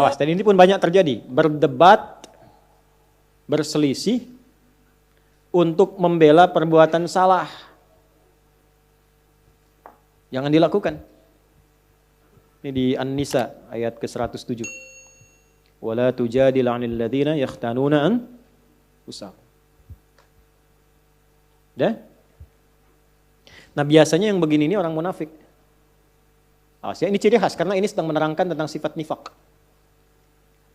Awas, dan ini pun banyak terjadi. Berdebat, berselisih untuk membela perbuatan salah. Jangan dilakukan. Ini di An-Nisa ayat ke-107. Wala tujadil 'anil ladzina yakhtanuna anfusahum. Dah? Nah, biasanya yang begini ini orang munafik. Ya, ini ciri khas karena ini sedang menerangkan tentang sifat nifak.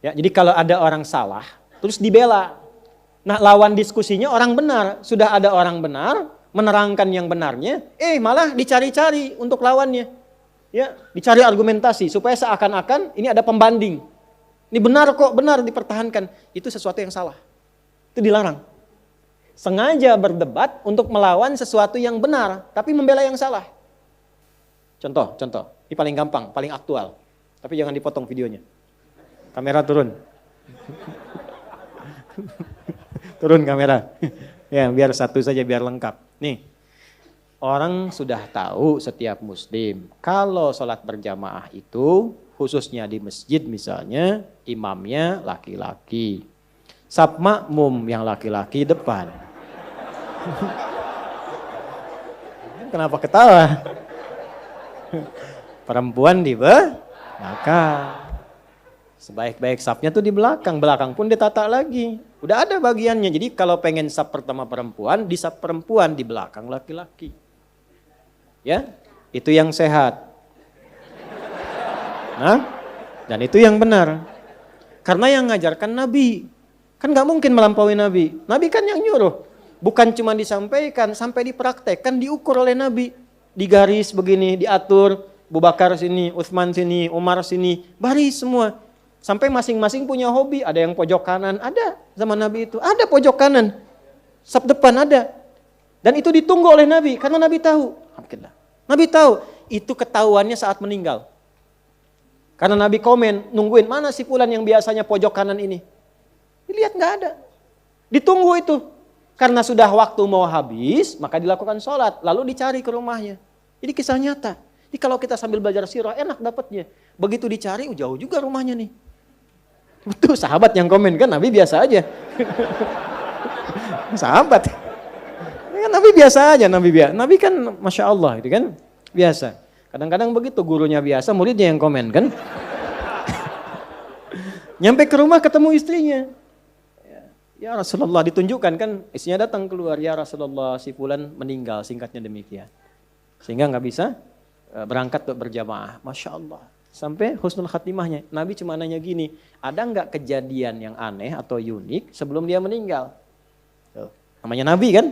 Ya, jadi kalau ada orang salah, terus dibela. Nah, lawan diskusinya orang benar. Sudah ada orang benar, menerangkan yang benarnya, malah dicari-cari untuk lawannya. Ya, dicari argumentasi supaya seakan-akan ini ada pembanding. Ini benar kok, benar dipertahankan. Itu sesuatu yang salah. Itu dilarang. Sengaja berdebat untuk melawan sesuatu yang benar, tapi membela yang salah. Contoh. Ini paling gampang, paling aktual. Tapi jangan dipotong videonya. Kamera turun. Turun kamera. Ya, biar satu saja, biar lengkap. Nih, orang sudah tahu setiap muslim, kalau sholat berjamaah itu, khususnya di masjid misalnya, imamnya laki-laki. Saf makmum yang laki-laki depan. Kenapa ketawa? Perempuan di belakang. Sebaik-baik safnya tuh di belakang. Belakang pun ditata lagi. Udah ada bagiannya. Jadi kalau pengen saf pertama perempuan, di saf perempuan, di belakang laki-laki. Ya, itu yang sehat. Nah, dan itu yang benar. Karena yang ngajarkan Nabi. Kan gak mungkin melampaui Nabi. Nabi kan yang nyuruh. Bukan cuma disampaikan, sampai dipraktekkan, diukur oleh Nabi. Digaris begini, diatur. Abu Bakar sini, Utsman sini, Umar sini, baris semua. Sampai masing-masing punya hobi, ada yang pojok kanan, ada zaman Nabi itu, ada pojok kanan. Saf depan ada. Dan itu ditunggu oleh Nabi, karena Nabi tahu. Nabi tahu, itu ketahuannya saat meninggal. Karena Nabi komen, nungguin, mana si fulan yang biasanya pojok kanan ini. Dilihat nggak ada. Ditunggu itu. Karena sudah waktu mau habis, maka dilakukan sholat. Lalu dicari ke rumahnya. Jadi kisah nyata. Jadi kalau kita sambil belajar sirah, enak dapatnya. Begitu dicari, jauh juga rumahnya nih. Betul, sahabat yang komen kan, Nabi biasa aja. Sahabat. Nabi biasa aja, Nabi kan Masya Allah, itu kan biasa. Kadang-kadang begitu, gurunya biasa, muridnya yang komen kan. Nyampe ke rumah ketemu istrinya. Ya Rasulullah, ditunjukkan kan, istrinya datang keluar, ya Rasulullah, si fulan meninggal, singkatnya demikian. Sehingga nggak bisa berangkat untuk berjamaah. Masya Allah. Sampai husnul khatimahnya. Nabi cuma nanya gini, ada nggak kejadian yang aneh atau unik sebelum dia meninggal? Tuh, namanya Nabi kan?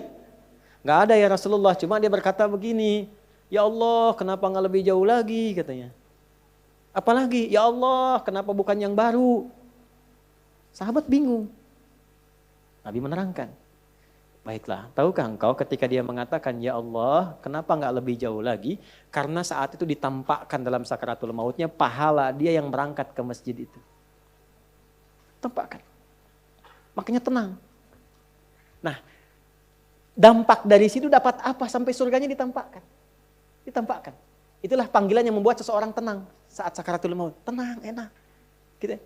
Nggak ada ya Rasulullah, cuma dia berkata begini, ya Allah kenapa nggak lebih jauh lagi katanya. Apalagi, ya Allah kenapa bukan yang baru? Sahabat bingung. Nabi menerangkan. Baiklah, tahukah engkau ketika dia mengatakan, ya Allah, kenapa nggak lebih jauh lagi? Karena saat itu ditampakkan dalam sakaratul mautnya pahala dia yang berangkat ke masjid itu. Tampakkan. Makanya tenang. Nah, dampak dari situ dapat apa sampai surganya ditampakkan? Ditampakkan. Itulah panggilan yang membuat seseorang tenang saat sakaratul maut. Tenang, enak. Gitu.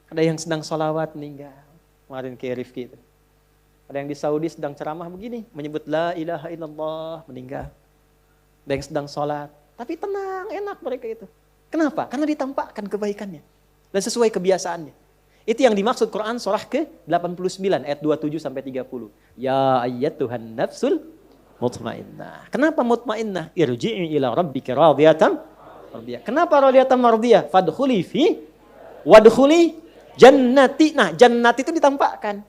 Ada yang sedang sholawat meninggal. Kemarin kayak Rifki itu. Ada yang di Saudi sedang ceramah begini, menyebut la ilaha illallah, meninggal. Ada yang sedang sholat, tapi tenang, enak mereka itu. Kenapa? Karena ditampakkan kebaikannya. Dan sesuai kebiasaannya. Itu yang dimaksud Quran surah ke-89 ayat 27 sampai 30. Ya ayyatuhan nafsul mutmainnah. Kenapa mutmainnah? Irji'i ila rabbika radiyatan mardiyah. Kenapa radiyatan mardiyah? Fadkhuli fi wadkhuli jannati. Nah, jannati itu ditampakkan.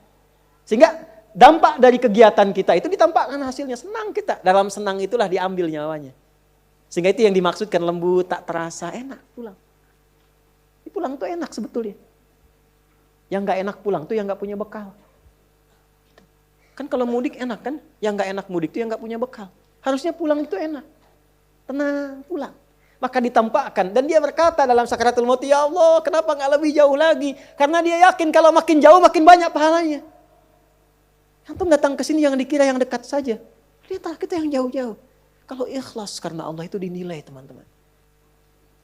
Sehingga dampak dari kegiatan kita itu ditampakkan hasilnya. Senang kita. Dalam senang itulah diambil nyawanya. Sehingga itu yang dimaksudkan lembut, tak terasa, enak pulang. Pulang tuh enak sebetulnya. Yang gak enak pulang tuh yang gak punya bekal. Kan kalau mudik enak kan? Yang gak enak mudik tuh yang gak punya bekal. Harusnya pulang itu enak. Tenang, pulang. Maka ditampakkan. Dan dia berkata dalam sakaratul maut, ya Allah kenapa gak lebih jauh lagi? Karena dia yakin kalau makin jauh makin banyak pahalanya. Antum datang ke sini yang dikira yang dekat saja. Lihatlah kita yang jauh-jauh. Kalau ikhlas karena Allah itu dinilai teman-teman.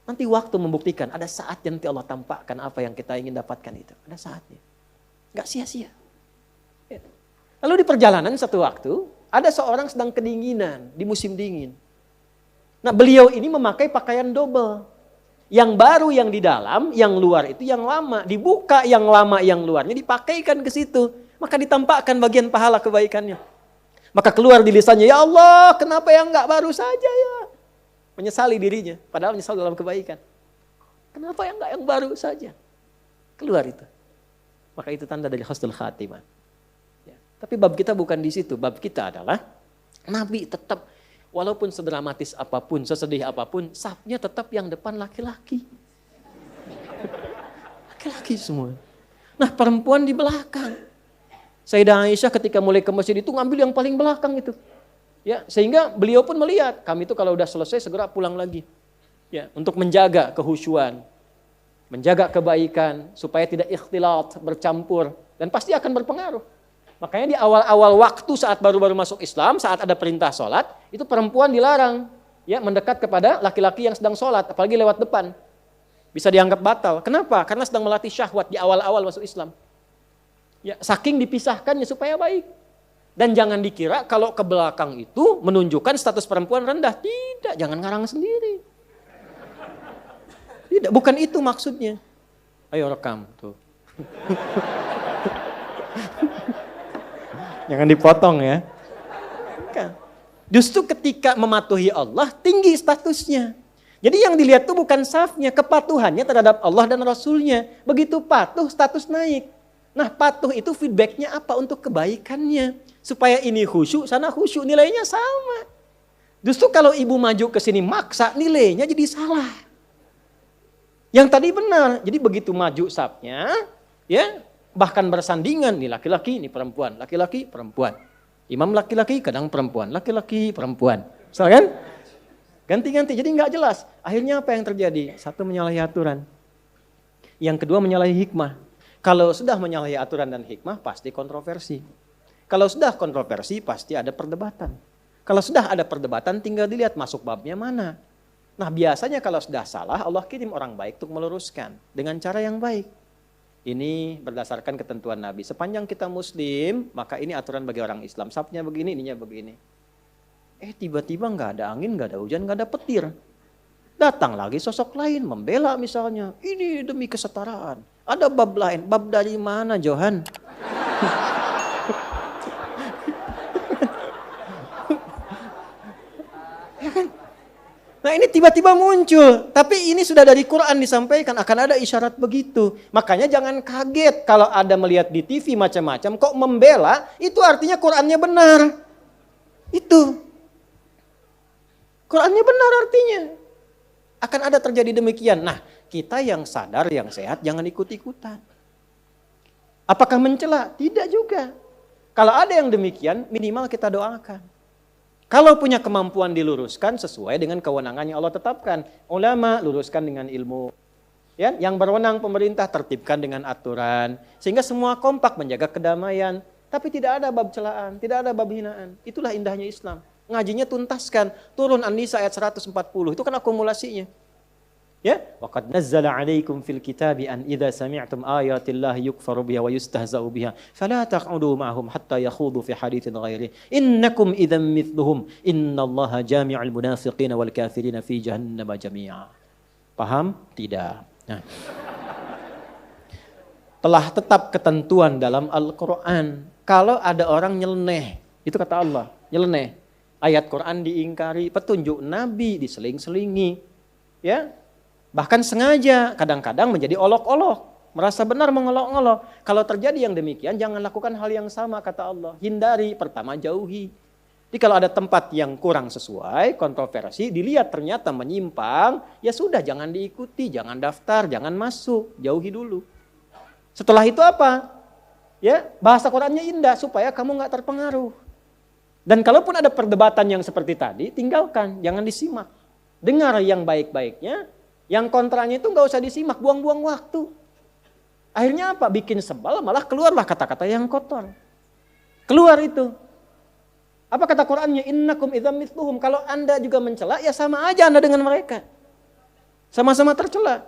Nanti waktu membuktikan, ada saatnya nanti Allah tampakkan apa yang kita ingin dapatkan itu. Ada saatnya. Gak sia-sia. Ya. Lalu di perjalanan satu waktu, ada seorang sedang kedinginan di musim dingin. Nah beliau ini memakai pakaian double. Yang baru yang di dalam, yang luar itu yang lama. Dibuka yang lama yang luarnya, dipakaikan ke situ. Maka ditampakkan bagian pahala kebaikannya. Maka keluar di lisannya, ya Allah kenapa yang gak baru saja ya. Menyesali dirinya, padahal menyesal dalam kebaikan. Kenapa yang enggak yang baru saja? Keluar itu. Maka itu tanda dari husnul khatimah. Ya. Tapi bab kita bukan di situ. Bab kita adalah Nabi tetap walaupun sedramatis apapun, sesedih apapun, safnya tetap yang depan laki-laki. Laki-laki semua. Nah perempuan di belakang. Sayyidah Aisyah ketika mulai ke masjid itu ngambil yang paling belakang itu. Ya, sehingga beliau pun melihat kami itu kalau udah selesai segera pulang lagi. Ya, untuk menjaga kehusyuan, menjaga kebaikan supaya tidak ikhtilat, bercampur dan pasti akan berpengaruh. Makanya di awal-awal waktu saat baru-baru masuk Islam, saat ada perintah sholat, itu perempuan dilarang ya mendekat kepada laki-laki yang sedang sholat, apalagi lewat depan. Bisa dianggap batal. Kenapa? Karena sedang melatih syahwat di awal-awal masuk Islam. Ya, saking dipisahkannya supaya baik. Dan jangan dikira kalau ke belakang itu menunjukkan status perempuan rendah. Tidak, jangan ngarang sendiri. Tidak, bukan itu maksudnya. Ayo rekam tuh. Jangan dipotong ya. Bukan. Justru ketika mematuhi Allah tinggi statusnya. Jadi yang dilihat itu bukan safnya, kepatuhannya terhadap Allah dan Rasulnya. Begitu patuh status naik. Nah patuh itu feedbacknya apa untuk kebaikannya. Supaya ini khusyuk, sana khusyuk, nilainya sama. Justru kalau ibu maju ke sini maksa, nilainya jadi salah. Yang tadi benar, jadi begitu maju safnya, ya bahkan bersandingan, nih laki-laki, nih perempuan, laki-laki, perempuan. Imam laki-laki, kadang perempuan, laki-laki, perempuan. Soalnya kan? Ganti-ganti, jadi nggak jelas. Akhirnya apa yang terjadi? Satu menyalahi aturan. Yang kedua menyalahi hikmah. Kalau sudah menyalahi aturan dan hikmah, pasti kontroversi. Kalau sudah kontroversi pasti ada perdebatan. Kalau sudah ada perdebatan tinggal dilihat masuk babnya mana. Nah biasanya kalau sudah salah Allah kirim orang baik untuk meluruskan dengan cara yang baik. Ini berdasarkan ketentuan Nabi. Sepanjang kita muslim maka ini aturan bagi orang Islam. Sapnya begini, ininya begini. Tiba-tiba gak ada angin, gak ada hujan, gak ada petir. Datang lagi sosok lain membela misalnya. Ini demi kesetaraan. Ada bab lain. Bab dari mana Johan? Nah ini tiba-tiba muncul, tapi ini sudah dari Quran disampaikan akan ada isyarat begitu. Makanya jangan kaget kalau ada melihat di TV macam-macam, kok membela, itu artinya Qurannya benar. Itu. Qurannya benar artinya. Akan ada terjadi demikian. Nah kita yang sadar, yang sehat jangan ikut-ikutan. Apakah mencela? Tidak juga. Kalau ada yang demikian minimal kita doakan. Kalau punya kemampuan diluruskan sesuai dengan kewenangan yang Allah tetapkan. Ulama luruskan dengan ilmu. Ya, yang berwenang pemerintah tertibkan dengan aturan. Sehingga semua kompak menjaga kedamaian. Tapi tidak ada bab celaan, tidak ada bab hinaan. Itulah indahnya Islam. Ngajinya tuntaskan. Turun An-Nisa ayat 140. Itu kan akumulasinya. Ya, waqad nazzala 'alaikum fil kitabi an idza sami'tum ayatillahi yukfaru biha wa yustahza'u biha fala taq'udu ma'ahum hatta yakhudu fi haditsin ghairi innakum idzan mithluhum innallaha jami'ul munafiqina wal kafirina fi jahannam jami'a. Paham? Tidak. Nah. Telah tetap ketentuan dalam Al-Qur'an kalau ada orang nyeleneh, itu kata Allah, nyeleneh. Ayat Quran diingkari, petunjuk Nabi diseling-selingi. Ya. Bahkan sengaja kadang-kadang menjadi olok-olok. Merasa benar mengolok-olok. Kalau terjadi yang demikian jangan lakukan hal yang sama kata Allah. Hindari, pertama jauhi. Jadi kalau ada tempat yang kurang sesuai, kontroversi, dilihat ternyata menyimpang, ya sudah jangan diikuti, jangan daftar, jangan masuk, jauhi dulu. Setelah itu apa? Ya, bahasa Qurannya indah supaya kamu nggak terpengaruh. Dan kalaupun ada perdebatan yang seperti tadi, tinggalkan, jangan disimak. Dengar yang baik-baiknya. Yang kontranya itu nggak usah disimak, buang-buang waktu. Akhirnya apa? Bikin sebal, malah keluarlah kata-kata yang kotor. Keluar itu. Apa kata Qurannya? Innakum idzam mithluhum. Kalau Anda juga mencela, ya sama aja Anda dengan mereka. Sama-sama tercela.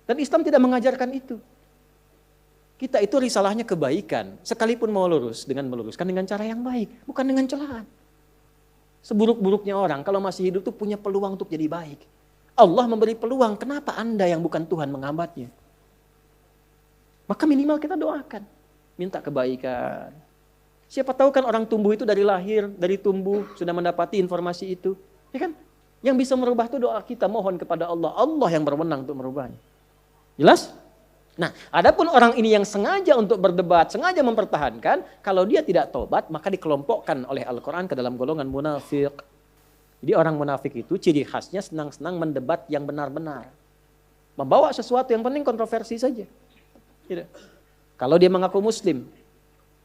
Dan Islam tidak mengajarkan itu. Kita itu risalahnya kebaikan. Sekalipun mau lurus, dengan meluruskan dengan cara yang baik. Bukan dengan celaan. Seburuk-buruknya orang, kalau masih hidup tuh punya peluang untuk jadi baik. Allah memberi peluang, kenapa Anda yang bukan Tuhan menghambatnya? Maka minimal kita doakan. Minta kebaikan. Siapa tahu kan orang tumbuh itu dari lahir, dari tumbuh, sudah mendapati informasi itu. Ya kan? Yang bisa merubah itu doa kita, mohon kepada Allah. Allah yang berwenang untuk merubahnya. Jelas? Nah, adapun orang ini yang sengaja untuk berdebat, sengaja mempertahankan, kalau dia tidak tobat, maka dikelompokkan oleh Al-Quran ke dalam golongan munafik. Jadi orang munafik itu ciri khasnya senang-senang mendebat yang benar-benar. Membawa sesuatu yang penting kontroversi saja. Gitu. Kalau dia mengaku muslim,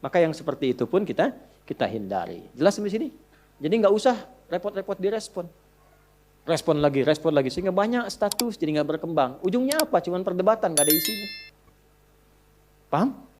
maka yang seperti itu pun kita hindari. Jelas sampai sini? Jadi nggak usah repot-repot direspon. Respon lagi, sehingga banyak status jadi nggak berkembang. Ujungnya apa? Cuman perdebatan, nggak ada isinya. Paham?